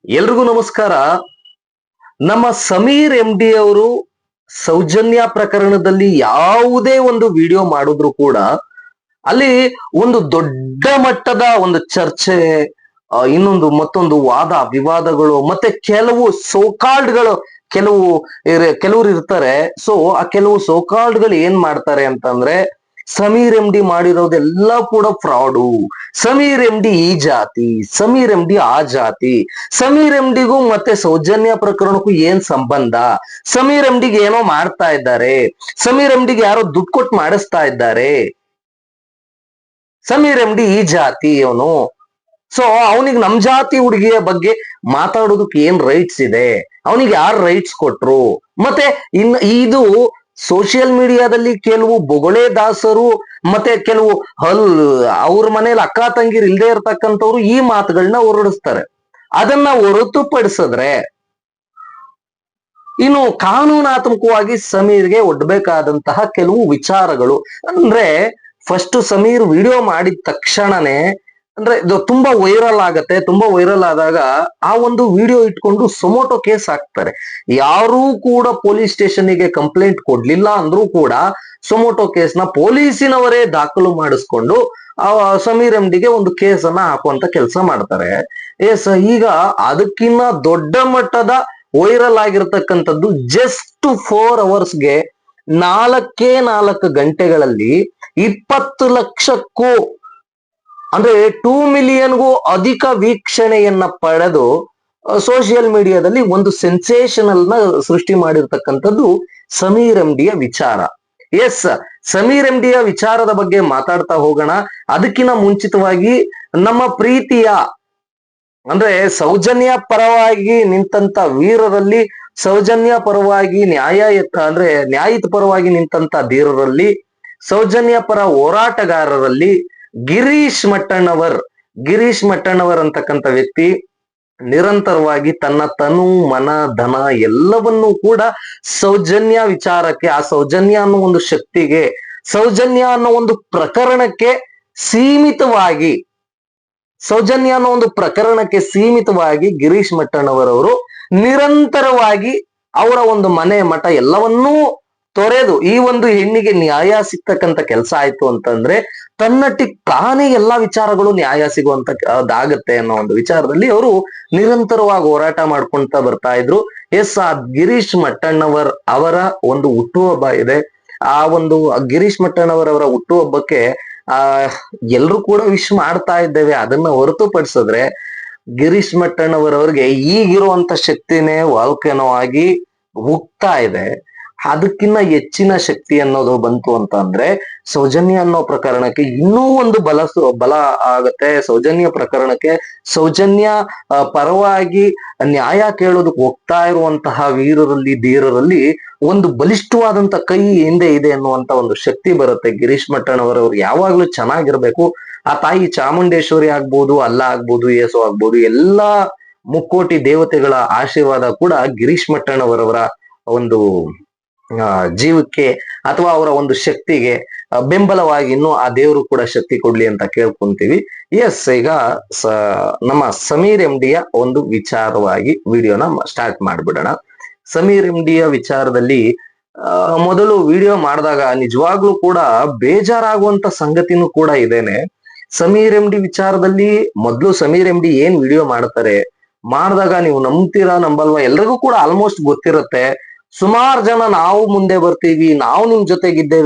ಎಲ್ರಿಗೂ ನಮಸ್ಕಾರ. ನಮ್ಮ ಸಮೀರ್ ಎಂ ಡಿ ಅವರು ಸೌಜನ್ಯ ಪ್ರಕರಣದಲ್ಲಿ ಯಾವುದೇ ಒಂದು ವಿಡಿಯೋ ಮಾಡಿದ್ರು ಕೂಡ ಅಲ್ಲಿ ಒಂದು ದೊಡ್ಡ ಮಟ್ಟದ ಒಂದು ಚರ್ಚೆ, ಇನ್ನೊಂದು ಮತ್ತೊಂದು ವಾದ ವಿವಾದಗಳು, ಮತ್ತೆ ಕೆಲವು ಸೋಕಾಲ್ಡ್ಗಳು, ಕೆಲವು ಕೆಲವರು ಇರ್ತಾರೆ. ಸೊ ಆ ಕೆಲವು ಸೋಕಾಲ್ಡ್ಗಳು ಏನ್ ಮಾಡ್ತಾರೆ ಅಂತಂದ್ರೆ, ಸಮೀರ್ ಎಂ ಡಿ ಮಾಡಿರೋದೆಲ್ಲ ಕೂಡ ಫ್ರಾಡು, ಸಮೀರ್ ಎಂ ಡಿ ಈ ಜಾತಿ, ಸಮೀರ್ ಎಂ ಡಿ ಆ ಜಾತಿ, ಸಮೀರ್ ಎಂ ಡಿಗೂ ಮತ್ತೆ ಸೌಜನ್ಯ ಪ್ರಕರಣಕ್ಕೂ ಏನ್ ಸಂಬಂಧ, ಸಮೀರ್ ಎಂ ಡಿಗೆ ಏನೋ ಮಾಡ್ತಾ ಇದ್ದಾರೆ, ಸಮೀರ್ ಎಂ ಡಿಗೆ ಯಾರೋ ದುಡ್ಡು ಕೊಟ್ಟು ಮಾಡಿಸ್ತಾ ಇದ್ದಾರೆ, ಸಮೀರ್ ಎಂ ಡಿ ಈ ಜಾತಿ ಅವನು. ಸೊ ಅವನಿಗೆ ನಮ್ ಜಾತಿ ಹುಡುಗಿಯ ಬಗ್ಗೆ ಮಾತಾಡೋದಕ್ಕೆ ಏನ್ ರೈಟ್ಸ್ ಇದೆ, ಅವನಿಗೆ ಯಾರು ರೈಟ್ಸ್ ಕೊಟ್ರು? ಮತ್ತೆ ಇದು ಸೋಷಿಯಲ್ ಮೀಡಿಯಾದಲ್ಲಿ ಕೆಲವು ಬೊಗಳೆ ದಾಸರು ಮತ್ತೆ ಕೆಲವು ಅವ್ರ ಮನೇಲಿ ಅಕ್ಕ ತಂಗಿರ್ ಇಲ್ದೇ ಇರ್ತಕ್ಕಂಥವ್ರು ಈ ಮಾತುಗಳನ್ನ ಹೊರಡಿಸ್ತಾರೆ. ಅದನ್ನ ಹೊರತುಪಡಿಸಿದ್ರೆ ಇನ್ನು ಕಾನೂನಾತ್ಮಕವಾಗಿ ಸಮೀರ್ಗೆ ಒಡ್ಬೇಕಾದಂತಹ ಕೆಲವು ವಿಚಾರಗಳು ಅಂದ್ರೆ, ಫಸ್ಟ್ ಸಮೀರ್ ವಿಡಿಯೋ ಮಾಡಿದ ತಕ್ಷಣನೇ ಅಂದ್ರೆ ಇದು ತುಂಬಾ ವೈರಲ್ ಆಗತ್ತೆ. ತುಂಬಾ ವೈರಲ್ ಆದಾಗ ಆ ಒಂದು ವಿಡಿಯೋ ಇಟ್ಕೊಂಡು ಸುಮೋಟೋ ಕೇಸ್ ಹಾಕ್ತಾರೆ. ಯಾರೂ ಕೂಡ ಪೊಲೀಸ್ ಸ್ಟೇಷನ್ಗೆ ಕಂಪ್ಲೇಂಟ್ ಕೊಡ್ಲಿಲ್ಲ ಅಂದ್ರೂ ಕೂಡ ಸುಮೋಟೋ ಕೇಸ್ನ ಪೊಲೀಸಿನವರೇ ದಾಖಲು ಮಾಡಿಸ್ಕೊಂಡು ಆ ಸಮೀರ್ ಎಂ ಡಿಗೆ ಒಂದು ಕೇಸನ್ನ ಹಾಕುವಂತ ಕೆಲಸ ಮಾಡ್ತಾರೆ. ಈಗ ಅದಕ್ಕಿನ್ನ ದೊಡ್ಡ ಮಟ್ಟದ ವೈರಲ್ ಆಗಿರ್ತಕ್ಕಂಥದ್ದು, ಜಸ್ಟ್ 4 ಅವರ್ಸ್ಗೆ 4 ಗಂಟೆಗಳಲ್ಲಿ 20 ಲಕ್ಷಕ್ಕೂ ಅಂದ್ರೆ 2 ಮಿಲಿಯನ್ಗೂ ಅಧಿಕ ವೀಕ್ಷಣೆಯನ್ನ ಪಡೆದು ಸೋಷಿಯಲ್ ಮೀಡಿಯಾದಲ್ಲಿ ಒಂದು ಸೆನ್ಸೇಷನಲ್ ನ ಸೃಷ್ಟಿ ಮಾಡಿರ್ತಕ್ಕಂಥದ್ದು ಸಮೀರ್ ಎಂ ಡಿಯ ವಿಚಾರ. ಸಮೀರ್ ಎಂ ಡಿಯ ವಿಚಾರದ ಬಗ್ಗೆ ಮಾತಾಡ್ತಾ ಹೋಗೋಣ. ಅದಕ್ಕಿಂತ ಮುಂಚಿತವಾಗಿ ನಮ್ಮ ಪ್ರೀತಿಯ ಅಂದ್ರೆ ಸೌಜನ್ಯ ಪರವಾಗಿ ನಿಂತಂತ ವೀರರಲ್ಲಿ, ಸೌಜನ್ಯ ಪರವಾಗಿ ನ್ಯಾಯದ ಪರವಾಗಿ ನಿಂತಂತ ಧೀರರಲ್ಲಿ, ಸೌಜನ್ಯ ಪರ ಹೋರಾಟಗಾರರಲ್ಲಿ ಗಿರೀಶ್ ಮಟ್ಟಣ್ಣವರ್ ಅಂತಕ್ಕಂಥ ವ್ಯಕ್ತಿ ನಿರಂತರವಾಗಿ ತನ್ನ ತನು ಮನ ಧನ ಎಲ್ಲವನ್ನೂ ಕೂಡ ಸೌಜನ್ಯ ವಿಚಾರಕ್ಕೆ, ಆ ಸೌಜನ್ಯ ಅನ್ನೋ ಒಂದು ಶಕ್ತಿಗೆ, ಸೌಜನ್ಯ ಅನ್ನೋ ಒಂದು ಪ್ರಕರಣಕ್ಕೆ ಸೀಮಿತವಾಗಿ ಗಿರೀಶ್ ಮಟ್ಟಣ್ಣವರವರು ನಿರಂತರವಾಗಿ ಅವರ ಒಂದು ಮನೆ ಮಠ ಎಲ್ಲವನ್ನೂ ತೊರೆದು ಈ ಒಂದು ಹೆಣ್ಣಿಗೆ ನ್ಯಾಯ ಸಿಗ್ತಕ್ಕಂಥ ಕೆಲಸ ಆಯ್ತು ಅಂತಂದ್ರೆ ತನ್ನಟ್ಟಿಗೆ ತಾನೇ ಎಲ್ಲಾ ವಿಚಾರಗಳು ನ್ಯಾಯ ಸಿಗುವಂತದಾಗತ್ತೆ ಅನ್ನೋ ಒಂದು ವಿಚಾರದಲ್ಲಿ ಅವರು ನಿರಂತರವಾಗಿ ಹೋರಾಟ ಮಾಡ್ಕೊಂತ ಬರ್ತಾ ಇದ್ರು. ಆ ಗಿರೀಶ್ ಮಟ್ಟಣ್ಣವರ್ ಅವರ ಒಂದು ಹುಟ್ಟುಹಬ್ಬ ಇದೆ. ಆ ಒಂದು ಗಿರೀಶ್ ಮಟ್ಟಣ್ಣವರ್ ಅವರ ಹುಟ್ಟುಹಬ್ಬಕ್ಕೆ ಎಲ್ರು ಕೂಡ ವಿಶ್ ಮಾಡ್ತಾ ಇದ್ದೇವೆ. ಅದನ್ನ ಹೊರತುಪಡಿಸಿದ್ರೆ ಗಿರೀಶ್ ಮಟ್ಟಣ್ಣವರ್ ಅವ್ರಿಗೆ ಈಗಿರುವಂತ ಶಕ್ತಿನೇ ವಾಲ್ಕೇನೋ ಆಗಿ ಹೋಗ್ತಾ ಇದೆ. ಅದಕ್ಕಿನ್ನ ಹೆಚ್ಚಿನ ಶಕ್ತಿ ಅನ್ನೋದು ಬಂತು ಅಂತ ಅಂದ್ರೆ ಸೌಜನ್ಯ ಅನ್ನೋ ಪ್ರಕರಣಕ್ಕೆ ಇನ್ನೂ ಒಂದು ಬಲ ಆಗತ್ತೆ. ಸೌಜನ್ಯ ಪ್ರಕರಣಕ್ಕೆ ಸೌಜನ್ಯ ಪರವಾಗಿ ನ್ಯಾಯ ಕೇಳೋದಕ್ಕೆ ಹೋಗ್ತಾ ಇರುವಂತಹ ವೀರರಲ್ಲಿ ಧೀರರಲ್ಲಿ ಒಂದು ಬಲಿಷ್ಠವಾದಂತ ಕೈ ಹಿಂದೆ ಇದೆ ಅನ್ನುವಂತ ಒಂದು ಶಕ್ತಿ ಬರುತ್ತೆ. ಗಿರೀಶ್ ಮಟ್ಟಣ್ಣವರವ್ರು ಯಾವಾಗ್ಲೂ ಚೆನ್ನಾಗಿರ್ಬೇಕು. ಆ ತಾಯಿ ಚಾಮುಂಡೇಶ್ವರಿ ಆಗ್ಬೋದು, ಅಲ್ಲ ಆಗ್ಬೋದು, ಯೇಸು ಆಗ್ಬೋದು, ಎಲ್ಲಾ ಮುಕ್ಕೋಟಿ ದೇವತೆಗಳ ಆಶೀರ್ವಾದ ಕೂಡ ಗಿರೀಶ್ ಮಟ್ಟಣ್ಣವರವರ ಒಂದು ಜೀವಕ್ಕೆ ಅಥವಾ ಅವರ ಒಂದು ಶಕ್ತಿಗೆ ಬೆಂಬಲವಾಗಿ ಇನ್ನು ಆ ದೇವರು ಕೂಡ ಶಕ್ತಿ ಕೊಡ್ಲಿ ಅಂತ ಕೇಳ್ಕೊಂತೀವಿ. ಈಗ ನಮ್ಮ ಸಮೀರ್ ಎಂ ಡಿಯ ಒಂದು ವಿಚಾರವಾಗಿ ವಿಡಿಯೋನ ಸ್ಟಾರ್ಟ್ ಮಾಡ್ಬಿಡೋಣ. ಸಮೀರ್ ಎಂ ಡಿಯ ವಿಚಾರದಲ್ಲಿ ಮೊದಲು ವಿಡಿಯೋ ಮಾಡಿದಾಗ ನಿಜವಾಗ್ಲೂ ಕೂಡ ಬೇಜಾರಾಗುವಂತ ಸಂಗತಿನೂ ಕೂಡ ಇದೇನೆ. ಸಮೀರ್ ಎಂ ಡಿ ವಿಚಾರದಲ್ಲಿ ಮೊದಲು ಸಮೀರ್ ಎಂ ಡಿ ಏನ್ ವಿಡಿಯೋ ಮಾಡಿದಾಗ ನೀವು ನಂಬ್ತೀರಾ ನಂಬಲ್ವಾ ಎಲ್ರಿಗೂ ಕೂಡ ಆಲ್ಮೋಸ್ಟ್ ಗೊತ್ತಿರುತ್ತೆ. ಸುಮಾರು ಜನ ನಾವು ಮುಂದೆ ಬರ್ತೀವಿ, ನಾವು ನಿಮ್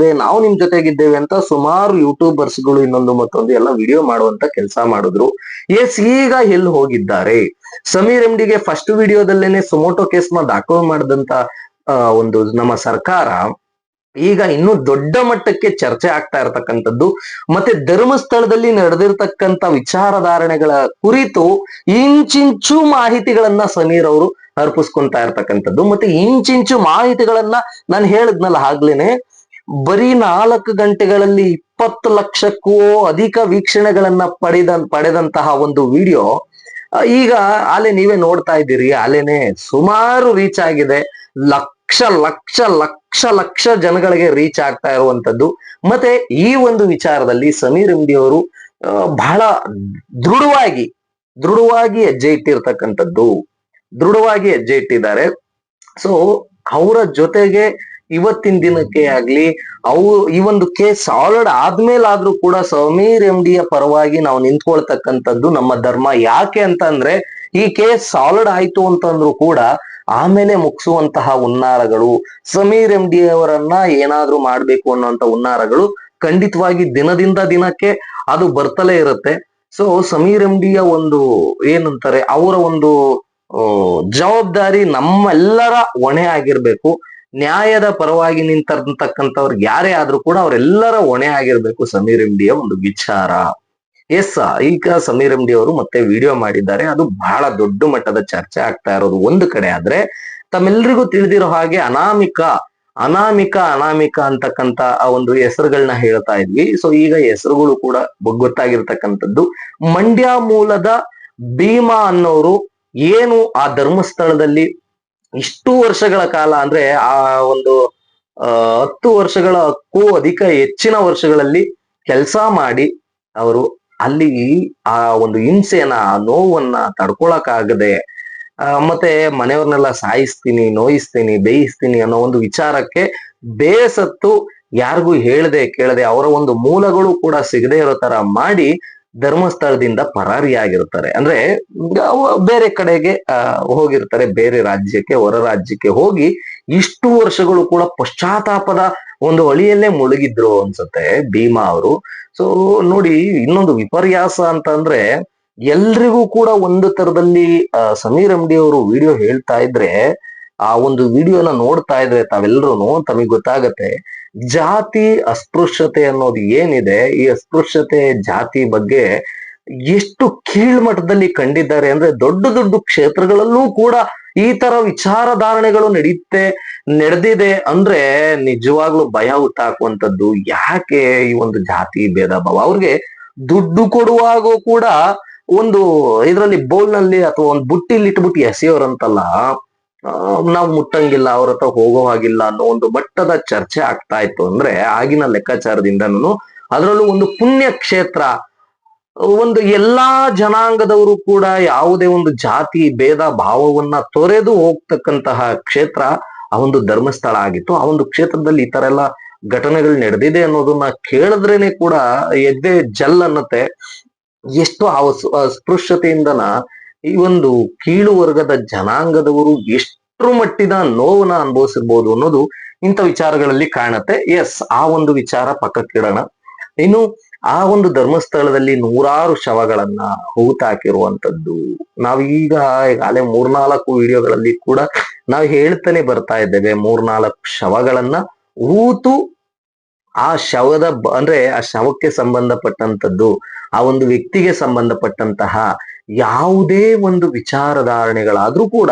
ಜೊತೆಗಿದ್ದೇವೆ ಅಂತ ಸುಮಾರು ಯೂಟ್ಯೂಬರ್ಸ್ಗಳು ಇನ್ನೊಂದು ಮತ್ತೊಂದು ಎಲ್ಲ ವಿಡಿಯೋ ಮಾಡುವಂತ ಕೆಲಸ ಮಾಡಿದ್ರು. ಈಗ ಎಲ್ಲಿ ಹೋಗಿದ್ದಾರೆ? ಸಮೀರ್ ಎಂ ಡಿಗೆ ಫಸ್ಟ್ ವಿಡಿಯೋದಲ್ಲೇನೆ ಸುಮೋಟೋ ಕೇಸ್ನ ದಾಖಲು ಮಾಡಿದಂತ ಒಂದು ನಮ್ಮ ಸರ್ಕಾರ ಈಗ ಇನ್ನೂ ದೊಡ್ಡ ಮಟ್ಟಕ್ಕೆ ಚರ್ಚೆ ಆಗ್ತಾ ಇರತಕ್ಕಂಥದ್ದು ಮತ್ತೆ ಧರ್ಮಸ್ಥಳದಲ್ಲಿ ನಡೆದಿರ್ತಕ್ಕಂಥ ವಿಚಾರಧಾರಣೆಗಳ ಕುರಿತು ಇಂಚಿಂಚು ಮಾಹಿತಿಗಳನ್ನ ಸಮೀರ್ ಅವರು ಅರ್ಪಿಸ್ಕೊಂತಾ ಇರ್ತಕ್ಕಂಥದ್ದು. ಮತ್ತೆ ಇಂಚಿಂಚು ಮಾಹಿತಿಗಳನ್ನ ನಾನು ಹೇಳಿದ್ನಲ್ಲ ಆಗ್ಲೇನೆ, ಬರೀ 4 ಗಂಟೆಗಳಲ್ಲಿ 20 ಲಕ್ಷಕ್ಕೂ ಅಧಿಕ ವೀಕ್ಷಣೆಗಳನ್ನ ಪಡೆದಂತಹ ಒಂದು ವಿಡಿಯೋ ಈಗ ಆಲೆ ನೀವೇ ನೋಡ್ತಾ ಇದ್ದೀರಿ. ಆಲೆನೆ ಸುಮಾರು ರೀಚ್ ಆಗಿದೆ. ಲಕ್ಷ ಲಕ್ಷ ಲಕ್ಷ ಲಕ್ಷ ಜನಗಳಿಗೆ ರೀಚ್ ಆಗ್ತಾ ಇರುವಂತದ್ದು. ಮತ್ತೆ ಈ ಒಂದು ವಿಚಾರದಲ್ಲಿ ಸಮೀರ್ ಎಂ ಡಿ ಅವರು ಬಹಳ ದೃಢವಾಗಿ ದೃಢವಾಗಿ ಹೆಜ್ಜೆ ಇಟ್ಟಿರ್ತಕ್ಕಂಥದ್ದು, ದೃಢವಾಗಿ ಹೆಜ್ಜೆ ಇಟ್ಟಿದ್ದಾರೆ. ಸೊ ಅವರ ಜೊತೆಗೆ ಇವತ್ತಿನ ದಿನಕ್ಕೆ ಆಗ್ಲಿ, ಅವು ಈ ಒಂದು ಕೇಸ್ ಸಾಲ್ಡ್ ಆದ್ಮೇಲಾದ್ರೂ ಕೂಡ ಸಮೀರ್ ಡಿ ಪರವಾಗಿ ನಾವು ನಿಂತ್ಕೊಳ್ತಕ್ಕಂಥದ್ದು ನಮ್ಮ ಧರ್ಮ. ಯಾಕೆ ಅಂತ ಅಂದ್ರೆ ಈ ಕೇಸ್ ಸಾಲ್ಡ್ ಆಯ್ತು ಅಂತಂದ್ರು ಕೂಡ ಆಮೇಲೆ ಮುಗಿಸುವಂತಹ ಹುನ್ನಾರಗಳು, ಸಮೀರ್ ಡಿ ಅವರನ್ನ ಏನಾದ್ರೂ ಮಾಡ್ಬೇಕು ಅನ್ನುವಂತ ಹುನ್ನಾರಗಳು ಖಂಡಿತವಾಗಿ ದಿನದಿಂದ ದಿನಕ್ಕೆ ಅದು ಬರ್ತಲೇ ಇರುತ್ತೆ. ಸೊ ಸಮೀರ್ ಡಿಯ ಒಂದು ಏನಂತಾರೆ, ಅವರ ಒಂದು ಜವಾಬ್ದಾರಿ ನಮ್ಮೆಲ್ಲರ ಹೊಣೆ ಆಗಿರ್ಬೇಕು. ನ್ಯಾಯದ ಪರವಾಗಿ ನಿಂತಿರ್ತಕ್ಕಂಥವ್ರಿಗೆ ಯಾರೇ ಆದ್ರೂ ಕೂಡ ಅವರೆಲ್ಲರ ಹೊಣೆ ಆಗಿರ್ಬೇಕು ಸಮೀರ್ ಡಿಯ ಒಂದು ವಿಚಾರ. ಎಸ್, ಈಗ ಸಮೀರ್ ಡಿ ಅವರು ಮತ್ತೆ ವಿಡಿಯೋ ಮಾಡಿದ್ದಾರೆ, ಅದು ಬಹಳ ದೊಡ್ಡ ಮಟ್ಟದ ಚರ್ಚೆ ಆಗ್ತಾ ಇರೋದು ಒಂದು ಕಡೆ. ಆದ್ರೆ ತಮ್ಮೆಲ್ರಿಗೂ ತಿಳಿದಿರೋ ಹಾಗೆ ಅನಾಮಿಕ ಅಂತಕ್ಕಂತ ಆ ಒಂದು ಹೆಸರುಗಳನ್ನ ಹೇಳ್ತಾ ಇದ್ವಿ. ಸೊ ಈಗ ಹೆಸರುಗಳು ಕೂಡ ಗೊತ್ತಾಗಿರ್ತಕ್ಕಂಥದ್ದು. ಮಂಡ್ಯ ಮೂಲದ ಭೀಮಾ ಅನ್ನೋರು ಏನು ಆ ಧರ್ಮಸ್ಥಳದಲ್ಲಿ ಇಷ್ಟು ವರ್ಷಗಳ ಕಾಲ, ಅಂದ್ರೆ ಆ ಒಂದು 10 ವರ್ಷಗಳಕ್ಕೂ ಅಧಿಕ ಹೆಚ್ಚಿನ ವರ್ಷಗಳಲ್ಲಿ ಕೆಲಸ ಮಾಡಿ ಅವರು ಅಲ್ಲಿ ಆ ಒಂದು ಹಿಂಸೆನ, ಆ ನೋವನ್ನ ತಡ್ಕೊಳಕ್ಕಾಗದೆ ಮತ್ತೆ ಮನೆಯವ್ರನ್ನೆಲ್ಲ ಸಾಯಿಸ್ತೀನಿ, ನೋಯಿಸ್ತೀನಿ, ಬೇಯಿಸ್ತೀನಿ ಅನ್ನೋ ಒಂದು ವಿಚಾರಕ್ಕೆ ಬೇಸತ್ತು ಯಾರಿಗೂ ಹೇಳದೆ ಕೇಳದೆ ಅವರ ಒಂದು ಮೂಲಗಳು ಕೂಡ ಸಿಗದೆ ಇರೋ ತರ ಮಾಡಿ ಧರ್ಮಸ್ಥಳದಿಂದ ಪರಾರಿಯಾಗಿರ್ತಾರೆ. ಅಂದ್ರೆ ಬೇರೆ ಕಡೆಗೆ ಹೋಗಿರ್ತಾರೆ, ಬೇರೆ ರಾಜ್ಯಕ್ಕೆ, ಹೊರ ರಾಜ್ಯಕ್ಕೆ ಹೋಗಿ ಇಷ್ಟು ವರ್ಷಗಳು ಕೂಡ ಪಶ್ಚಾತ್ತಾಪದ ಒಂದು ಹೊಳಿಯಲ್ಲೇ ಮುಳುಗಿದ್ರು ಅನ್ಸುತ್ತೆ ಭೀಮಾ ಅವರು. ಸೊ ನೋಡಿ, ಇನ್ನೊಂದು ವಿಪರ್ಯಾಸ ಅಂತ ಅಂದ್ರೆ ಎಲ್ರಿಗೂ ಕೂಡ ಒಂದು ತರದಲ್ಲಿ ಸಮೀರ್ ಡಿ ಅವರು ವಿಡಿಯೋ ಹೇಳ್ತಾ ಇದ್ರೆ, ಆ ಒಂದು ವಿಡಿಯೋನ ನೋಡ್ತಾ ಇದ್ರೆ ತಾವೆಲ್ಲರೂ ತಮಗೆ ಗೊತ್ತಾಗತ್ತೆ ಜಾತಿ ಅಸ್ಪೃಶ್ಯತೆ ಅನ್ನೋದು ಏನಿದೆ, ಈ ಅಸ್ಪೃಶ್ಯತೆ ಜಾತಿ ಬಗ್ಗೆ ಎಷ್ಟು ಕೀಳ್ಮಟ್ಟದಲ್ಲಿ ಕಂಡಿದ್ದಾರೆ. ಅಂದ್ರೆ ದೊಡ್ಡ ದೊಡ್ಡ ಕ್ಷೇತ್ರಗಳಲ್ಲೂ ಕೂಡ ಈ ತರ ವಿಚಾರಧಾರಣೆಗಳು ನಡೆದಿದೆ ಅಂದ್ರೆ ನಿಜವಾಗ್ಲೂ ಭಯ ಹುಟ್ಟಾಕುವಂಥದ್ದು. ಯಾಕೆ ಈ ಒಂದು ಜಾತಿ ಭೇದ ಭಾವ? ಅವ್ರಿಗೆ ದುಡ್ಡು ಕೊಡುವಾಗೂ ಕೂಡ ಒಂದು ಇದರಲ್ಲಿ ಬೋಲ್ನಲ್ಲಿ ಅಥವಾ ಒಂದು ಬುಟ್ಟಿಲಿ ಇಟ್ಬಿಟ್ಟು ಎಸೆಯೋರಂತಲ್ಲ, ನಾವು ಮುಟ್ಟಂಗಿಲ್ಲ, ಅವ್ರ ಹತ್ರ ಹೋಗೋ ಹಾಗಿಲ್ಲ ಅನ್ನೋ ಒಂದು ಮಟ್ಟದ ಚರ್ಚೆ ಆಗ್ತಾ ಇತ್ತು. ಅಂದ್ರೆ ಆಗಿನ ಲೆಕ್ಕಾಚಾರದಿಂದನೂ ಅದರಲ್ಲೂ ಒಂದು ಪುಣ್ಯ ಕ್ಷೇತ್ರ, ಒಂದು ಎಲ್ಲಾ ಜನಾಂಗದವರು ಕೂಡ ಯಾವುದೇ ಒಂದು ಜಾತಿ ಭೇದ ಭಾವವನ್ನ ತೊರೆದು ಹೋಗ್ತಕ್ಕಂತಹ ಕ್ಷೇತ್ರ ಆ ಒಂದು ಧರ್ಮಸ್ಥಳ ಆಗಿತ್ತು. ಆ ಒಂದು ಕ್ಷೇತ್ರದಲ್ಲಿ ಈ ತರ ಎಲ್ಲ ಘಟನೆಗಳು ನಡೆದಿದೆ ಅನ್ನೋದನ್ನ ಕೇಳಿದ್ರೇನೆ ಕೂಡ ಎದ್ದೆ ಜಲ್ ಅನ್ನತ್ತೆ. ಎಷ್ಟು ಅಸ್ಪೃಶ್ಯತೆಯಿಂದನ ಈ ಒಂದು ಕೀಳು ವರ್ಗದ ಜನಾಂಗದವರು ಎಷ್ಟು ಮಟ್ಟಿನ ನೋವನ್ನ ಅನುಭವಿಸಿರ್ಬೋದು ಅನ್ನೋದು ಇಂಥ ವಿಚಾರಗಳಲ್ಲಿ ಕಾಣುತ್ತೆ. ಎಸ್, ಆ ಒಂದು ವಿಚಾರ ಪಕ್ಕಕ್ಕಿಡೋಣ. ಇನ್ನು ಆ ಒಂದು ಧರ್ಮಸ್ಥಳದಲ್ಲಿ ನೂರಾರು ಶವಗಳನ್ನ ಹೂತಾಕಿರುವಂತದ್ದು ನಾವೀಗ ಈಗಾಗಲೇ 3-4 ವಿಡಿಯೋಗಳಲ್ಲಿ ಕೂಡ ನಾವು ಹೇಳ್ತಾನೆ ಬರ್ತಾ ಇದ್ದೇವೆ. 3-4 ಶವಗಳನ್ನ ಹೂತು ಆ ಶವದ ಅಂದ್ರೆ ಆ ಶವಕ್ಕೆ ಸಂಬಂಧಪಟ್ಟಂತದ್ದು, ಆ ಒಂದು ವ್ಯಕ್ತಿಗೆ ಸಂಬಂಧಪಟ್ಟಂತಹ ಯಾವುದೇ ಒಂದು ವಿಚಾರಧಾರಣೆಗಳಾದ್ರೂ ಕೂಡ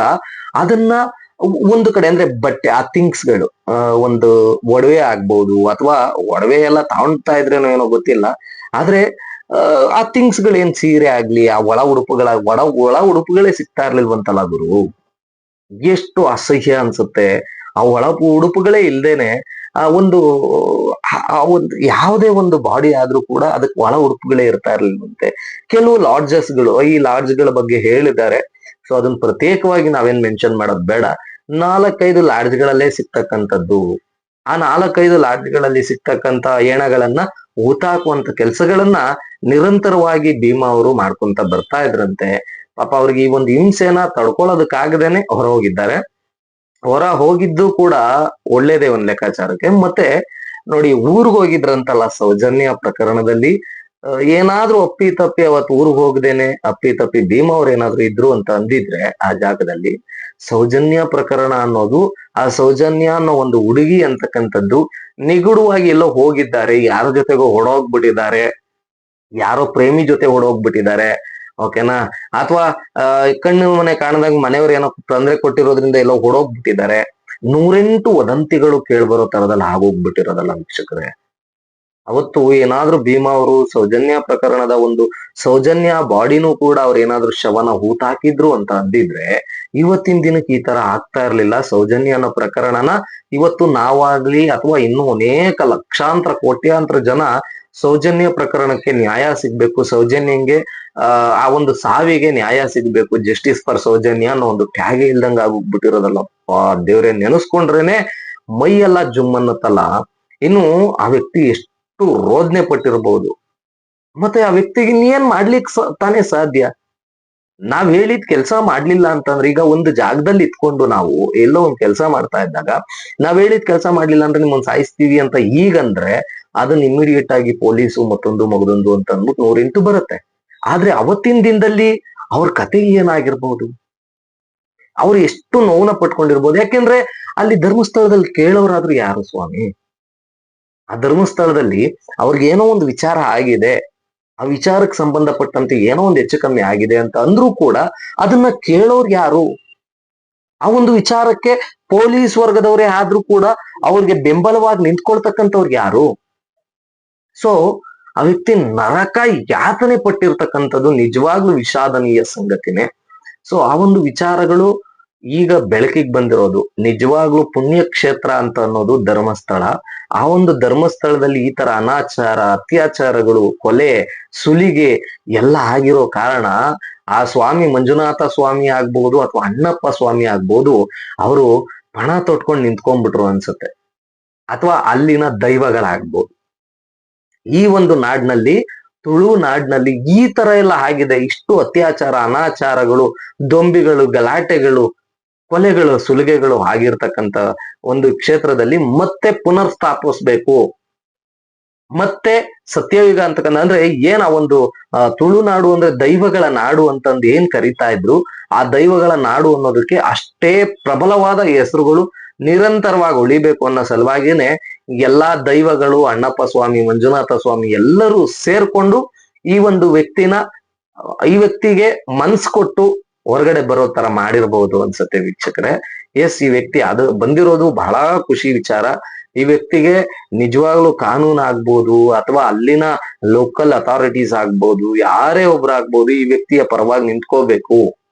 ಅದನ್ನ ಒಂದು ಕಡೆ ಅಂದ್ರೆ ಬಟ್ಟೆ, ಆ ಥಿಂಗ್ಸ್ಗಳು, ಒಂದು ಒಡವೆ ಆಗ್ಬೋದು, ಅಥವಾ ಒಡವೆ ಎಲ್ಲ ತಗೊಳ್ತಾ ಇದ್ರೇನೋ ಏನೋ ಗೊತ್ತಿಲ್ಲ, ಆದ್ರೆ ಆ ಥಿಂಗ್ಸ್ಗಳು ಏನ್ ಸೀರೆ ಆಗ್ಲಿ, ಆ ಒಳ ಉಡುಪುಗಳೇ ಸಿಗ್ತಾ ಇರ್ಲಿಲ್ವಂತಲ್ಲ ಗುರು. ಎಷ್ಟು ಅಸಹ್ಯ ಅನ್ಸುತ್ತೆ. ಆ ಉಡುಪುಗಳೇ ಇಲ್ದೇನೆ ಆ ಒಂದು ಯಾವುದೇ ಒಂದು ಬಾಡಿ ಆದ್ರೂ ಕೂಡ ಅದಕ್ಕೆ ಒಳ ಉಡುಪುಗಳೇ ಇರ್ತಾ ಇರ್ಲಿಲ್ವಂತೆ. ಕೆಲವು ಲಾಡ್ಜಸ್ಗಳು ಈ ಲಾಡ್ಜ್ಗಳ ಬಗ್ಗೆ ಹೇಳಿದ್ದಾರೆ. ಸೊ ಅದನ್ನ ಪ್ರತ್ಯೇಕವಾಗಿ ನಾವೇನ್ ಮೆನ್ಷನ್ ಮಾಡೋದ್ ಬೇಡ. 4-5 ಲಾಡ್ಜ್ಗಳಲ್ಲೇ ಸಿಗ್ತಕ್ಕಂಥದ್ದು, ಆ 4-5 ಲಾಡ್ಜ್ಗಳಲ್ಲಿ ಸಿಗ್ತಕ್ಕಂತ ಹೆಣಗಳನ್ನ ಊತಾಕುವಂತ ಕೆಲಸಗಳನ್ನ ನಿರಂತರವಾಗಿ ಭೀಮಾ ಅವರು ಮಾಡ್ಕೊಂತ ಬರ್ತಾ ಇದ್ರಂತೆ. ಪಾಪ ಅವ್ರಿಗೆ ಈ ಒಂದು ಹಿಂಸೆನ ತಡ್ಕೊಳ್ಳೋದಕ್ಕಾಗದೇನೆ ಹೊರ ಹೋಗಿದ್ದಾರೆ. ಹೊರ ಹೋಗಿದ್ದು ಕೂಡ ಒಳ್ಳೇದೇ ಒಂದ್ ಲೆಕ್ಕಾಚಾರಕ್ಕೆ. ಮತ್ತೆ ನೋಡಿ, ಊರ್ಗ್ ಹೋಗಿದ್ರಂತಲ್ಲ ಸೌಜನ್ಯ ಪ್ರಕರಣದಲ್ಲಿ, ಏನಾದ್ರೂ ಅಪ್ಪಿ ತಪ್ಪಿ ಅವತ್ತು ಊರ್ಗ್ ಹೋಗದೇನೆ ಅಪ್ಪಿ ತಪ್ಪಿ ಭೀಮಾ ಅವ್ರು ಏನಾದ್ರು ಇದ್ರು ಅಂತ ಅಂದಿದ್ರೆ ಆ ಜಾಗದಲ್ಲಿ, ಸೌಜನ್ಯ ಪ್ರಕರಣ ಅನ್ನೋದು, ಆ ಸೌಜನ್ಯ ಅನ್ನೋ ಒಂದು ಹುಡುಗಿ ಅಂತಕ್ಕಂಥದ್ದು ನಿಗೂಢವಾಗಿ ಎಲ್ಲೋ ಹೋಗಿದ್ದಾರೆ, ಯಾರ ಜೊತೆಗೋ ಹೊಡೋಗ್ಬಿಟ್ಟಿದ್ದಾರೆ, ಯಾರೋ ಪ್ರೇಮಿ ಜೊತೆ ಹೊಡೋಗ್ಬಿಟ್ಟಿದ್ದಾರೆ, ಓಕೆನಾ, ಅಥವಾ ಕಣ್ಣು ಮನೆ ಕಾಣದಾಗ ಮನೆಯವ್ರು ಏನೋ ತೊಂದರೆ ಕೊಟ್ಟಿರೋದ್ರಿಂದ ಎಲ್ಲೋ ಹೊಡೋಗ್ಬಿಟ್ಟಿದ್ದಾರೆ. 108 ವದಂತಿಗಳು ಕೇಳ್ಬರೋ ತರದಲ್ಲಿ ಆಗೋಗ್ಬಿಟ್ಟಿರೋದಲ್ಲ ವೀಕ್ಷಕರೇ. ಅವತ್ತು ಏನಾದ್ರೂ ಭೀಮಾ ಅವರು ಸೌಜನ್ಯ ಪ್ರಕರಣದ ಒಂದು ಸೌಜನ್ಯ ಬಾಡಿನೂ ಕೂಡ ಅವ್ರು ಏನಾದ್ರು ಶವನ ಹೂತಾಕಿದ್ರು ಅಂತ ಅಂದಿದ್ರೆ ಇವತ್ತಿನ ದಿನಕ್ಕೆ ಈ ತರ ಆಗ್ತಾ ಇರ್ಲಿಲ್ಲ. ಸೌಜನ್ಯ ಅನ್ನೋ ಪ್ರಕರಣನ ಇವತ್ತು ನಾವಾಗ್ಲಿ ಅಥವಾ ಇನ್ನೂ ಅನೇಕ ಲಕ್ಷಾಂತರ ಕೋಟ್ಯಾಂತರ ಜನ ಸೌಜನ್ಯ ಪ್ರಕರಣಕ್ಕೆ ನ್ಯಾಯ ಸಿಗ್ಬೇಕು, ಸೌಜನ್ಯಂಗೆ ಆ ಒಂದು ಸಾವಿಗೆ ನ್ಯಾಯ ಸಿಗ್ಬೇಕು, ಜಸ್ಟಿಸ್ ಫಾರ್ ಸೌಜನ್ಯ ಅನ್ನೋ ಒಂದು ಟ್ಯಾಗೆ ಇಲ್ದಂಗ ಆಗ್ಬಿಟ್ಟಿರೋದಲ್ಲಪ್ಪ. ದೇವ್ರೆ, ನೆನೆಸ್ಕೊಂಡ್ರೇನೆ ಮೈಯೆಲ್ಲ ಜುಮ್ ಅನ್ನತ್ತಲ್ಲ. ಇನ್ನು ಆ ವ್ಯಕ್ತಿ ಎಷ್ಟು ರೋದನೆ ಪಟ್ಟಿರ್ಬಹುದು, ಮತ್ತೆ ಆ ವ್ಯಕ್ತಿಗೆ ಏನ್ ಮಾಡ್ಲಿಕ್ಕೆ ತಾನೇ ಸಾಧ್ಯ? ನಾವ್ ಹೇಳಿದ್ ಕೆಲಸ ಮಾಡ್ಲಿಲ್ಲ ಅಂತಂದ್ರೆ, ಈಗ ಒಂದು ಜಾಗದಲ್ಲಿ ಇಟ್ಕೊಂಡು ನಾವು ಎಲ್ಲೋ ಒಂದ್ ಕೆಲಸ ಮಾಡ್ತಾ ಇದ್ದಾಗ ನಾವ್ ಹೇಳಿದ್ ಕೆಲಸ ಮಾಡ್ಲಿಲ್ಲ ಅಂದ್ರೆ ನಿಮ್ಮನ್ನ ಸಾಯಿಸ್ತೀವಿ ಅಂತ ಈಗಂದ್ರೆ ಅದನ್ನ ಇಮಿಡಿಯೇಟ್ ಆಗಿ ಪೊಲೀಸು ಮತ್ತೊಂದು ಮಗದೊಂದು ಅಂತ ಅಂದ್ಬಿಟ್ಟು 108 ಬರುತ್ತೆ. ಆದ್ರೆ ಅವತ್ತಿನ ದಿನದಲ್ಲಿ ಅವ್ರ ಕತೆ ಏನಾಗಿರ್ಬೋದು, ಅವ್ರು ಎಷ್ಟು ನೋವನ್ನ ಪಟ್ಕೊಂಡಿರ್ಬೋದು. ಯಾಕೆಂದ್ರೆ ಅಲ್ಲಿ ಧರ್ಮಸ್ಥಳದಲ್ಲಿ ಕೇಳೋರಾದ್ರೂ ಯಾರು ಸ್ವಾಮಿ? ಆ ಧರ್ಮಸ್ಥಳದಲ್ಲಿ ಅವ್ರಿಗೆ ಏನೋ ಒಂದು ವಿಚಾರ ಆಗಿದೆ, ಆ ವಿಚಾರಕ್ಕೆ ಸಂಬಂಧಪಟ್ಟಂತೆ ಏನೋ ಒಂದು ಹೆಚ್ಚು ಕಮ್ಮಿ ಆಗಿದೆ ಅಂತ ಅಂದ್ರೂ ಕೂಡ ಅದನ್ನ ಕೇಳೋರ್ ಯಾರು? ಆ ಒಂದು ವಿಚಾರಕ್ಕೆ ಪೊಲೀಸ್ ವರ್ಗದವರೇ ಆದ್ರೂ ಕೂಡ ಅವ್ರಿಗೆ ಬೆಂಬಲವಾಗಿ ನಿಂತ್ಕೊಳ್ತಕ್ಕಂಥವ್ರಿಗೆ ಯಾರು? ಸೊ ಆ ವ್ಯಕ್ತಿ ನರಕ ಯಾತನೆ ಪಟ್ಟಿರ್ತಕ್ಕಂಥದ್ದು ನಿಜವಾಗ್ಲೂ ವಿಷಾದನೀಯ ಸಂಗತಿನೇ. ಸೊ ಆ ಒಂದು ವಿಚಾರಗಳು ಈಗ ಬೆಳಕಿಗೆ ಬಂದಿರೋದು. ನಿಜವಾಗ್ಲೂ ಪುಣ್ಯಕ್ಷೇತ್ರ ಅಂತ ಅನ್ನೋದು ಧರ್ಮಸ್ಥಳ. ಆ ಒಂದು ಧರ್ಮಸ್ಥಳದಲ್ಲಿ ಈ ತರ ಅನಾಚಾರ, ಅತ್ಯಾಚಾರಗಳು, ಕೊಲೆ, ಸುಲಿಗೆ ಎಲ್ಲ ಆಗಿರೋ ಕಾರಣ ಆ ಸ್ವಾಮಿ ಮಂಜುನಾಥ ಸ್ವಾಮಿ ಆಗ್ಬಹುದು ಅಥವಾ ಅಣ್ಣಪ್ಪ ಸ್ವಾಮಿ ಆಗ್ಬಹುದು, ಅವರು ಪಣ ತೊಟ್ಕೊಂಡು ನಿಂತ್ಕೊಂಡ್ಬಿಟ್ರು ಅನ್ಸುತ್ತೆ, ಅಥವಾ ಅಲ್ಲಿನ ದೈವಗಳಾಗ್ಬೋದು. ಈ ಒಂದು ನಾಡಿನಲ್ಲಿ, ತುಳು ನಾಡಿನಲ್ಲಿ ಈ ತರ ಎಲ್ಲ ಆಗಿದೆ. ಇಷ್ಟು ಅತ್ಯಾಚಾರ, ಅನಾಚಾರಗಳು, ದೊಂಬಿಗಳು, ಗಲಾಟೆಗಳು, ಕೊಲೆಗಳು, ಸುಲಿಗೆಗಳು ಆಗಿರ್ತಕ್ಕಂಥ ಒಂದು ಕ್ಷೇತ್ರದಲ್ಲಿ ಮತ್ತೆ ಪುನರ್ ಸ್ಥಾಪಿಸ್ಬೇಕು, ಮತ್ತೆ ಸತ್ಯಯುಗ ಅಂತಕ್ಕಂಥ ಅಂದ್ರೆ ಏನ್ ಆ ಒಂದು ತುಳುನಾಡು ಅಂದ್ರೆ ದೈವಗಳ ನಾಡು ಅಂತಂದು ಏನ್ ಕರಿತಾ ಇದ್ರು, ಆ ದೈವಗಳ ನಾಡು ಅನ್ನೋದಕ್ಕೆ ಅಷ್ಟೇ ಪ್ರಬಲವಾದ ಹೆಸರುಗಳು ನಿರಂತರವಾಗಿ ಉಳಿಬೇಕು ಅನ್ನೋ ಸಲುವಾಗಿನೇ ಎಲ್ಲಾ ದೈವಗಳು, ಅಣ್ಣಪ್ಪ ಸ್ವಾಮಿ, ಮಂಜುನಾಥ ಸ್ವಾಮಿ ಎಲ್ಲರೂ ಸೇರ್ಕೊಂಡು ಈ ಒಂದು ಈ ವ್ಯಕ್ತಿಗೆ ಮನ್ಸ್ ಕೊಟ್ಟು ಹೊರಗಡೆ ಬರೋ ತರ ಮಾಡಿರ್ಬಹುದು ಅನ್ಸತ್ತೆ ವೀಕ್ಷಕರೇ. ಎಸ್, ಈ ವ್ಯಕ್ತಿ ಅದು ಬಂದಿರೋದು ಬಹಳ ಖುಷಿ ವಿಚಾರ. ಈ ವ್ಯಕ್ತಿಗೆ ನಿಜವಾಗ್ಲೂ ಕಾನೂನು ಆಗ್ಬೋದು ಅಥವಾ ಅಲ್ಲಿನ ಲೋಕಲ್ ಅಥಾರಿಟೀಸ್ ಆಗ್ಬೋದು, ಯಾರೇ ಒಬ್ರು ಆಗ್ಬೋದು, ಈ ವ್ಯಕ್ತಿಯ ಪರವಾಗಿ ನಿಂತ್ಕೋಬೇಕು.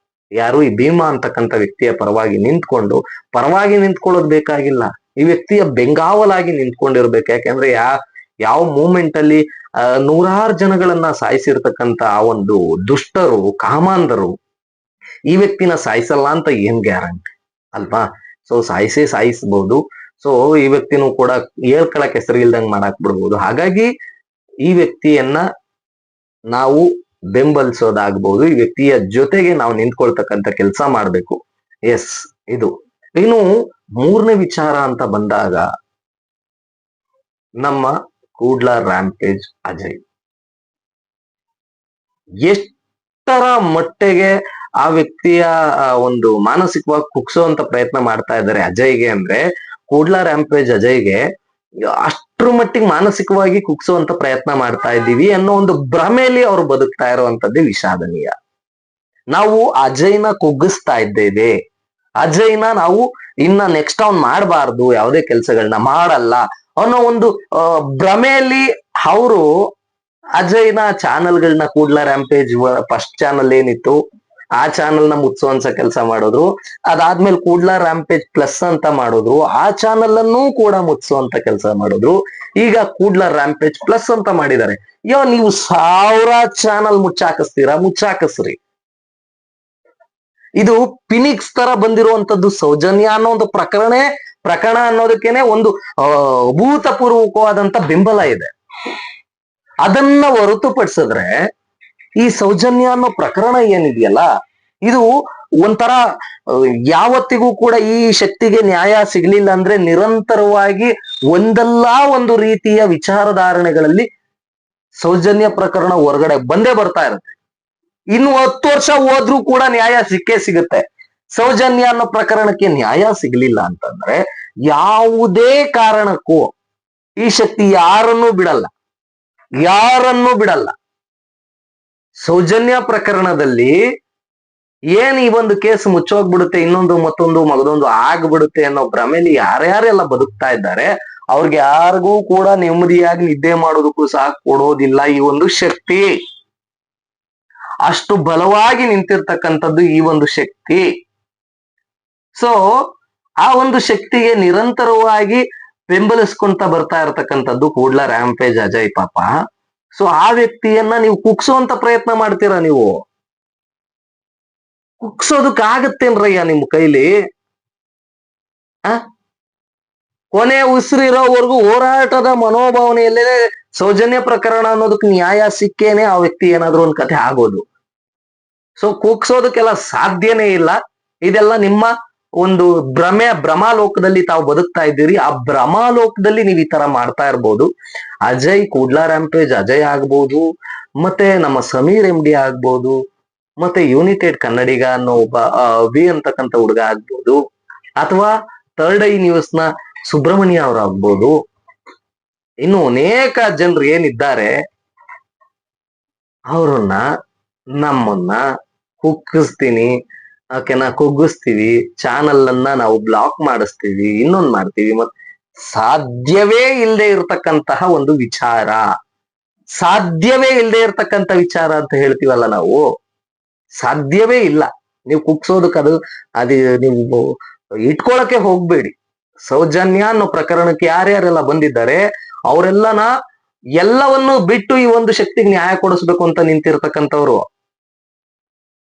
ಯಾರು ಈ ಭೀಮಾ ಅಂತಕ್ಕಂಥ ವ್ಯಕ್ತಿಯ ಪರವಾಗಿ ನಿಂತ್ಕೊಳ್ಳೋದು ಬೇಕಾಗಿಲ್ಲ, ಈ ವ್ಯಕ್ತಿಯ ಬೆಂಗಾವಲಾಗಿ ನಿಂತ್ಕೊಂಡಿರ್ಬೇಕು. ಯಾಕೆಂದ್ರೆ ಯಾವ ಮೂಮೆಂಟ್ ಅಲ್ಲಿ ನೂರಾರು ಜನಗಳನ್ನ ಸಾಯಿಸಿರ್ತಕ್ಕಂಥ ಆ ಒಂದು ದುಷ್ಟರು, ಕಾಮಾಂಧರು ಈ ವ್ಯಕ್ತಿನ ಸಾಯಿಸಲ್ಲ ಅಂತ ಏನ್ ಗ್ಯಾರಂಟಿ ಅಲ್ವಾ? ಸೊ ಸಾಯಿಸ್ಬಹುದು. ಸೊ ಈ ವ್ಯಕ್ತಿನೂ ಕೂಡ ಹೇಳ್ಕೊಳಕ್ ಹೆಸರು ಇಲ್ದಂಗ್ ಮಾಡಾಕ್ ಬಿಡ್ಬೋದು. ಹಾಗಾಗಿ ಈ ವ್ಯಕ್ತಿಯನ್ನ ನಾವು ಬೆಂಬಲಿಸೋದಾಗ್ಬಹುದು, ಈ ವ್ಯಕ್ತಿಯ ಜೊತೆಗೆ ನಾವು ನಿಂತ್ಕೊಳ್ತಕ್ಕಂಥ ಕೆಲಸ ಮಾಡ್ಬೇಕು. ಎಸ್, ಇದು. ಇನ್ನು ಮೂರನೇ ವಿಚಾರ ಅಂತ ಬಂದಾಗ ನಮ್ಮ ಕೂಡ್ಲ ರ್ಯಾಂಪೇಜ್ ಅಜಯ್ ಎಷ್ಟರ ಮಟ್ಟಿಗೆ ಆ ವ್ಯಕ್ತಿಯ ಒಂದು ಮಾನಸಿಕವಾಗಿ ಕುಗ್ಸೋಂತ ಪ್ರಯತ್ನ ಮಾಡ್ತಾ ಇದ್ದಾರೆ ಅಜಯ್ಗೆ ಅಂದ್ರೆ, ಕೂಡ್ಲ ರ್ಯಾಂಪೇಜ್ ಅಜಯ್ಗೆ ಅಷ್ಟ್ರ ಮಟ್ಟಿಗೆ ಮಾನಸಿಕವಾಗಿ ಕುಗ್ಸುವಂತ ಪ್ರಯತ್ನ ಮಾಡ್ತಾ ಇದ್ದೀವಿ ಅನ್ನೋ ಒಂದು ಭ್ರಮೆಯಲ್ಲಿ ಅವ್ರು ಬದುಕ್ತಾ ಇರುವಂತದ್ದೇ ವಿಷಾದನೀಯ. ನಾವು ಅಜಯ್ನ ಕುಗ್ಗಿಸ್ತಾ ಇದ್ದೇವೆ, ಅಜಯ್ನ ನಾವು ಇನ್ನ ನೆಕ್ಸ್ಟ್ ಅವ್ನ್ ಮಾಡಬಾರ್ದು, ಯಾವುದೇ ಕೆಲಸಗಳನ್ನ ಮಾಡಲ್ಲ ಅನ್ನೋ ಒಂದು ಭ್ರಮೆಯಲ್ಲಿ ಅವರು ಅಜಯ್ನ ಚಾನಲ್ಗಳನ್ನ, ಕೂಡ್ಲ ರ್ಯಾಂಪೇಜ್ ಫಸ್ಟ್ ಚಾನಲ್ ಏನಿತ್ತು ಆ ಚಾನಲ್ ನ ಮುಚ್ಚುವಂತ ಕೆಲಸ ಮಾಡಿದ್ರು. ಅದಾದ್ಮೇಲೆ ಕೂಡ್ಲ ರ್ಯಾಂಪೇಜ್ ಪ್ಲಸ್ ಅಂತ ಮಾಡಿದ್ರು, ಆ ಚಾನಲ್ ಅನ್ನು ಕೂಡ ಮುಚ್ಚುವಂತ ಕೆಲಸ ಮಾಡಿದ್ರು. ಈಗ ಕೂಡ್ಲ ರ್ಯಾಂಪೇಜ್ ಪ್ಲಸ್ ಅಂತ ಮಾಡಿದ್ದಾರೆ. ನೀವು 1000 ಚಾನಲ್ ಮುಚ್ಚಾಕಸ್ರಿ. ಇದು ಫಿನಿಕ್ಸ್ ತರ ಬಂದಿರುವಂತದ್ದು ಸೌಜನ್ಯ ಅನ್ನೋ ಒಂದು ಪ್ರಕರಣ ಅನ್ನೋದಕ್ಕೇನೆ ಒಂದು ಅಭೂತಪೂರ್ವಕವಾದಂತ ಬೆಂಬಲ ಇದೆ. ಅದನ್ನ ಹೊರತುಪಡಿಸಿದ್ರೆ ಈ ಸೌಜನ್ಯ ಅನ್ನೋ ಪ್ರಕರಣ ಏನಿದೆಯಲ್ಲ, ಇದು ಒಂಥರ ಯಾವತ್ತಿಗೂ ಕೂಡ ಈ ಶಕ್ತಿಗೆ ನ್ಯಾಯ ಸಿಗ್ಲಿಲ್ಲ ಅಂದ್ರೆ ನಿರಂತರವಾಗಿ ಒಂದಲ್ಲ ಒಂದು ರೀತಿಯ ವಿಚಾರಧಾರಣೆಗಳಲ್ಲಿ ಸೌಜನ್ಯ ಪ್ರಕರಣ ಹೊರಗಡೆ ಬಂದೇ ಬರ್ತಾ ಇರುತ್ತೆ. ಇನ್ನು 10 ವರ್ಷ ಹೋದ್ರೂ ಕೂಡ ನ್ಯಾಯ ಸಿಗುತ್ತೆ. ಸೌಜನ್ಯ ಅನ್ನೋ ಪ್ರಕರಣಕ್ಕೆ ನ್ಯಾಯ ಸಿಗ್ಲಿಲ್ಲ ಅಂತಂದ್ರೆ ಯಾವುದೇ ಕಾರಣಕ್ಕೂ ಈ ಶಕ್ತಿ ಯಾರನ್ನೂ ಬಿಡಲ್ಲ. ಸೌಜನ್ಯ ಪ್ರಕರಣದಲ್ಲಿ ಏನ್ ಈ ಒಂದು ಕೇಸ್ ಮುಚ್ಚೋಗ್ಬಿಡುತ್ತೆ, ಇನ್ನೊಂದು ಮತ್ತೊಂದು ಮಗದೊಂದು ಆಗ್ಬಿಡುತ್ತೆ ಅನ್ನೋ ಭ್ರಮೆಯಲ್ಲಿ ಯಾರ್ಯಾರೆಲ್ಲ ಬದುಕ್ತಾ ಇದ್ದಾರೆ ಅವ್ರಿಗೆ ಯಾರಿಗೂ ಕೂಡ ನೆಮ್ಮದಿಯಾಗಿ ನಿದ್ದೆ ಮಾಡೋದಕ್ಕೂ ಸಹ ಕೊಡೋದಿಲ್ಲ ಈ ಒಂದು ಶಕ್ತಿ. ಅಷ್ಟು ಬಲವಾಗಿ ನಿಂತಿರ್ತಕ್ಕಂಥದ್ದು ಈ ಒಂದು ಶಕ್ತಿ. ಸೊ ಆ ಒಂದು ಶಕ್ತಿಗೆ ನಿರಂತರವಾಗಿ ಬೆಂಬಲಿಸ್ಕೊಂತ ಬರ್ತಾ ಇರತಕ್ಕಂಥದ್ದು ಕೂಡ್ಲ ರ್ಯಾಂಪೇಜ್ ಅಜಯ್ ಪಾಪ. ಸೊ ಆ ವ್ಯಕ್ತಿಯನ್ನ ನೀವು ಕುಗ್ಸುವಂತ ಪ್ರಯತ್ನ ಮಾಡ್ತೀರಾ. ನೀವು ಕುಗ್ಸೋದಕ್ಕಾಗತ್ತೇನ್ರಯ್ಯ ನಿಮ್ ಕೈಲಿ? ಆ ಕೊನೆ ಉಸಿರಿರೋವರೆಗೂ ಹೋರಾಟದ ಮನೋಭಾವನೆಯಲ್ಲೇ ಸೌಜನ್ಯ ಪ್ರಕರಣ ಅನ್ನೋದಕ್ಕೆ ನ್ಯಾಯ ಸಿಕ್ಕೇನೆ ಆ ವ್ಯಕ್ತಿ ಏನಾದ್ರು ಒಂದ್ ಕಥೆ ಆಗೋದು. ಸೊ ಕುಗ್ಸೋದಕ್ಕೆಲ್ಲ ಸಾಧ್ಯನೇ ಇಲ್ಲ. ಇದೆಲ್ಲ ನಿಮ್ಮ ಒಂದು ಭ್ರಮಾಲೋಕದಲ್ಲಿ ತಾವು ಬದುಕ್ತಾ ಇದ್ದೀರಿ. ಆ ಭ್ರಮಾಲೋಕದಲ್ಲಿ ನೀವು ಈ ತರ ಮಾಡ್ತಾ ಇರ್ಬೋದು. ಅಜಯ್ ಕೂಡ್ಲಾ ರ್ಯಾಂಪೇಜ್ ಅಜಯ್ ಆಗ್ಬೋದು, ಮತ್ತೆ ನಮ್ಮ ಸಮೀರ್ MD ಆಗ್ಬೋದು, ಮತ್ತೆ ಯುನೈಟೆಡ್ ಕನ್ನಡಿಗ ಅನ್ನೋ ಒಬ್ಬ ವಿ ಅಂತಕ್ಕಂಥ ಹುಡುಗ ಆಗ್ಬೋದು, ಅಥವಾ ಥರ್ಡ್ ಐ ನ್ಯೂಸ್ ನ ಸುಬ್ರಹ್ಮಣ್ಯ ಅವ್ರಾಗ್ಬೋದು, ಇನ್ನು ಅನೇಕ ಜನರು ಏನಿದ್ದಾರೆ ಅವ್ರನ್ನ ನಮ್ಮನ್ನ ಕುಗ್ಗಿಸ್ತೀನಿ, ಓಕೆನಾ, ಕುಗ್ಗಿಸ್ತೀವಿ, ಚಾನಲ್ ಅನ್ನ ನಾವು ಬ್ಲಾಕ್ ಮಾಡಿಸ್ತೀವಿ, ಇನ್ನೊಂದ್ ಮಾಡ್ತೀವಿ, ಸಾಧ್ಯವೇ ಇಲ್ಲದೆ ಇರತಕ್ಕಂತಹ ಒಂದು ವಿಚಾರ, ಸಾಧ್ಯವೇ ಇಲ್ಲದೆ ಇರತಕ್ಕಂತ ವಿಚಾರ ಅಂತ ಹೇಳ್ತೀವಲ್ಲ ನಾವು, ಸಾಧ್ಯವೇ ಇಲ್ಲ. ನೀವು ಕುಗ್ಸೋದಕ್ಕೆ ಅದು ನೀವು ಇಟ್ಕೊಳಕ್ಕೆ ಹೋಗ್ಬೇಡಿ. ಸೌಜನ್ಯ ಅನ್ನೋ ಪ್ರಕರಣಕ್ಕೆ ಯಾರ್ಯಾರೆಲ್ಲ ಬಂದಿದ್ದಾರೆ ಅವರೆಲ್ಲನ ಎಲ್ಲವನ್ನೂ ಬಿಟ್ಟು ಈ ಒಂದು ಶಕ್ತಿಗೆ ನ್ಯಾಯ ಕೊಡಿಸ್ಬೇಕು ಅಂತ ನಿಂತಿರ್ತಕ್ಕಂಥವ್ರು.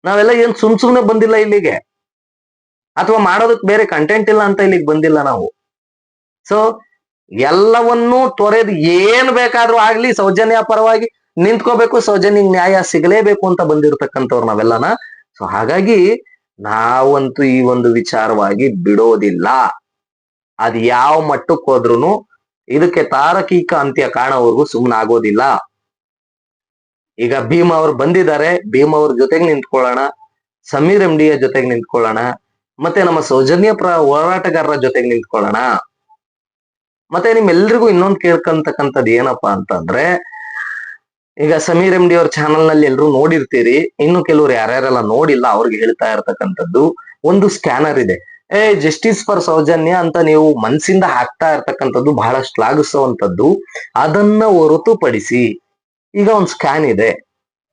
ನಾವೆಲ್ಲ ಏನ್ ಸುಮ್ನೆ ಬಂದಿಲ್ಲ ಇಲ್ಲಿಗೆ, ಅಥವಾ ಮಾಡೋದಕ್ ಬೇರೆ ಕಂಟೆಂಟ್ ಇಲ್ಲ ಅಂತ ಇಲ್ಲಿಗೆ ಬಂದಿಲ್ಲ ನಾವು. ಸೊ ಎಲ್ಲವನ್ನೂ ತೊರೆದು ಏನ್ ಬೇಕಾದ್ರೂ ಆಗ್ಲಿ ಸೌಜನ್ಯ ಪರವಾಗಿ ನಿಂತ್ಕೋಬೇಕು, ಸೌಜನ್ಯ ನ್ಯಾಯ ಸಿಗಲೇಬೇಕು ಅಂತ ಬಂದಿರತಕ್ಕಂಥವ್ರು ನಾವೆಲ್ಲನ. ಸೊ ಹಾಗಾಗಿ ನಾವಂತೂ ಈ ಒಂದು ವಿಚಾರವಾಗಿ ಬಿಡೋದಿಲ್ಲ. ಅದ್ ಯಾವ ಮಟ್ಟಕ್ಕೆ ಹೋದ್ರು ಇದಕ್ಕೆ ತಾರಕಿಕ ಅಂತ್ಯ ಕಾಣೋವರೆಗೂ ಸುಮ್ಮನಾಗೋದಿಲ್ಲ. ಈಗ ಭೀಮ್ ಅವ್ರು ಬಂದಿದ್ದಾರೆ, ಭೀಮ್ ಅವ್ರ ಜೊತೆಗೆ ನಿಂತ್ಕೊಳ್ಳೋಣ, ಸಮೀರ್ MD ಜೊತೆಗೆ ನಿಂತ್ಕೊಳ್ಳೋಣ, ಮತ್ತೆ ನಮ್ಮ ಸೌಜನ್ಯ ಹೋರಾಟಗಾರರ ಜೊತೆಗೆ ನಿಂತ್ಕೊಳ್ಳೋಣ. ಮತ್ತೆ ನಿಮ್ಮೆಲ್ರಿಗೂ ಇನ್ನೊಂದು ಕೇಳ್ಕೊಂತಕ್ಕಂಥದ್ದು ಏನಪ್ಪಾ ಅಂತಂದ್ರೆ, ಈಗ ಸಮೀರ್ MD ಅವ್ರ ಚಾನಲ್ ನಲ್ಲಿ ಎಲ್ರು ನೋಡಿರ್ತೀರಿ, ಇನ್ನು ಕೆಲವ್ರು ಯಾರ್ಯಾರೆಲ್ಲ ನೋಡಿಲ್ಲ ಅವ್ರಿಗೆ ಹೇಳ್ತಾ ಇರ್ತಕ್ಕಂಥದ್ದು, ಒಂದು ಸ್ಕ್ಯಾನರ್ ಇದೆ, ಜಸ್ಟಿಸ್ ಫಾರ್ ಸೌಜನ್ಯ ಅಂತ ನೀವು ಮನ್ಸಿಂದ ಹಾಕ್ತಾ ಇರ್ತಕ್ಕಂಥದ್ದು ಬಹಳ ಶ್ಲಾಘಿಸುವಂತದ್ದು. ಅದನ್ನ ಹೊರತುಪಡಿಸಿ ಈಗ ಒಂದು ಸ್ಕ್ಯಾನ್ ಇದೆ,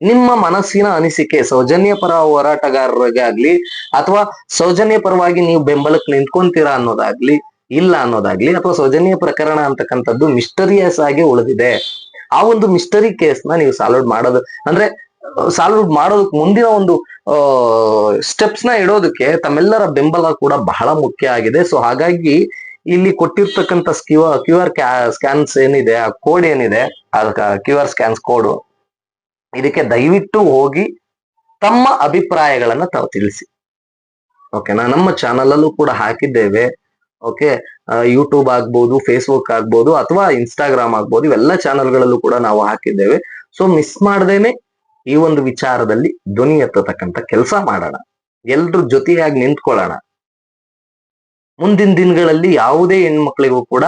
ನಿಮ್ಮ ಮನಸ್ಸಿನ ಅನಿಸಿಕೆ ಸೌಜನ್ಯ ಪರ ಹೋರಾಟಗಾರರಿಗಾಗ್ಲಿ ಅಥವಾ ಸೌಜನ್ಯ ಪರವಾಗಿ ನೀವು ಬೆಂಬಲಕ್ಕೆ ನಿಂತ್ಕೊಂತೀರಾ ಅನ್ನೋದಾಗ್ಲಿ ಇಲ್ಲ ಅನ್ನೋದಾಗ್ಲಿ, ಅಥವಾ ಸೌಜನ್ಯ ಪ್ರಕರಣ ಅಂತಕ್ಕಂಥದ್ದು ಮಿಸ್ಟರಿಯಸ್ ಆಗಿ ಉಳಿದಿದೆ, ಆ ಒಂದು ಮಿಸ್ಟರಿ ಕೇಸ್ ನ ನೀವು ಸಾಲ್ವ್ ಮಾಡೋದು ಅಂದ್ರೆ ಸಾಲ್ವ್ ಮಾಡೋದಕ್ಕೆ ಮುಂದಿನ ಒಂದು ಸ್ಟೆಪ್ಸ್ ನ ಇಡೋದಕ್ಕೆ ತಮ್ಮೆಲ್ಲರ ಬೆಂಬಲ ಕೂಡ ಬಹಳ ಮುಖ್ಯ ಆಗಿದೆ. ಸೊ ಹಾಗಾಗಿ ಇಲ್ಲಿ ಕೊಟ್ಟಿರ್ತಕ್ಕಂಥ QR ಸ್ಕ್ಯಾನ್ಸ್ ಏನಿದೆ, ಆ ಕೋಡ್ ಏನಿದೆ, QR ಸ್ಕ್ಯಾನ್ಸ್ ಕೋಡ್, ಇದಕ್ಕೆ ದಯವಿಟ್ಟು ಹೋಗಿ ತಮ್ಮ ಅಭಿಪ್ರಾಯಗಳನ್ನ ತಾವು ತಿಳಿಸಿ. ಓಕೆನಾ, ನಮ್ಮ ಚಾನಲ್ ಅಲ್ಲೂ ಕೂಡ ಹಾಕಿದ್ದೇವೆ. ಓಕೆ, ಯೂಟ್ಯೂಬ್ ಆಗ್ಬೋದು, ಫೇಸ್ಬುಕ್ ಆಗ್ಬೋದು, ಅಥವಾ ಇನ್ಸ್ಟಾಗ್ರಾಮ್ ಆಗ್ಬೋದು, ಇವೆಲ್ಲ ಚಾನಲ್ಗಳಲ್ಲೂ ಕೂಡ ನಾವು ಹಾಕಿದ್ದೇವೆ. ಸೊ ಮಿಸ್ ಮಾಡ್ದೇನೆ ಈ ಒಂದು ವಿಚಾರದಲ್ಲಿ ಧ್ವನಿ ಎತ್ತತಕ್ಕಂಥ ಕೆಲಸ ಮಾಡೋಣ, ಎಲ್ರ ಜೊತೆಯಾಗಿ ನಿಂತ್ಕೊಳ್ಳೋಣ. ಮುಂದಿನ ದಿನಗಳಲ್ಲಿ ಯಾವುದೇ ಹೆಣ್ಮಕ್ಳಿಗೂ ಕೂಡ